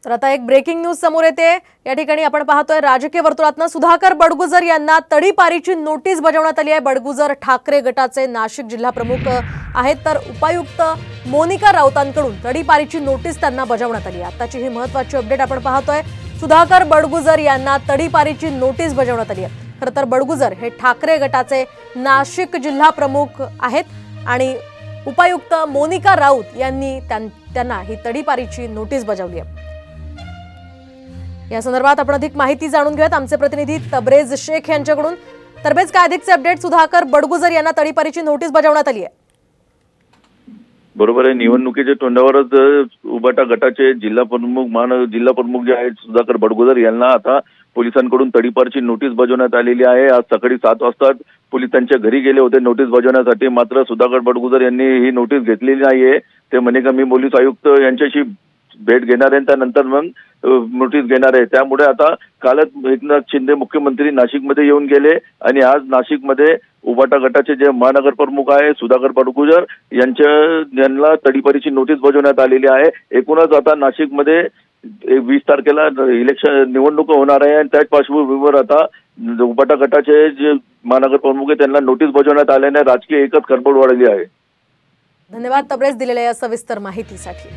तर आता एक ब्रेकिंग न्यूज समोर येते। या ठिकाणी आपण पाहतोय राजकीय वर्तुळातनं सुधाकर बडगुजर यांना तडीपारीची नोटीस बजावण्यात आली आहे। बडगुजर ठाकरे गटाचे नाशिक जिल्हा प्रमुख आहेत, तर उपायुक्त मोनिका राऊतांकडून तडीपारीची नोटीस त्यांना बजावण्यात आली आहे। आताची ही महत्त्वाची अपडेट आपण पाहतोय। सुधाकर बडगुजर यांना तडीपारीची नोटीस बजावण्यात आली आहे। खरं तर बडगुजर हे ठाकरे गटाचे नाशिक जिल्हा प्रमुख आहेत आणि उपायुक्त मोनिका राऊत यांनी त्यांना ही तडीपारीची नोटीस बजावली आहे। या संदर्भात आपण अधिक माहिती जाणून घेऊयात आमचे प्रतिनिधी तबरेज शेख यांच्याकडून। तबरेज, काय अधिकचे अपडेट? सुधाकर बडगुजर यांना तडीपारीची नोटीस बजावण्यात आली आहे। बरोबर आहे, निवडणुकीच्या तोंडावरच उबाटा गटाचे जिल्हा प्रमुख जे आहेत सुधाकर बडगुजर यांना आता पोलिसांकडून तडीपारची नोटीस बजावण्यात आलेली आहे। आज सकाळी 7 वाजता पोलीस त्यांच्या घरी गेले होते नोटीस बजावण्यासाठी, मात्र सुधाकर बडगुजर यांनी ही नोटीस घेतलेली नाहीये। ते म्हणे का मी पोलीस आयुक्त यांच्याशी भेट घेणार आहे, त्यानंतर मग नोटीस घेणार आहे। त्यामुळे आता कालच एकनाथ शिंदे मुख्यमंत्री नाशिकमध्ये येऊन गेले आणि आज नाशिकमध्ये उबाटा गटाचे जे महानगर प्रमुख आहे सुधाकर बडगुजर यांना तडीपारीची नोटीस बजावण्यात आलेली आहे। एकूणच आता नाशिकमध्ये 20 तारखेला निवडणूक होणार आहे आणि त्याच पार्श्वभूमीवर आता उबाटा गटाचे जे महानगर प्रमुख आहेत त्यांना नोटीस बजावण्यात आल्याने राजकीय एकच खळबळ वाढली आहे। धन्यवाद तबरेज दिलेल्या या सविस्तर माहितीसाठी।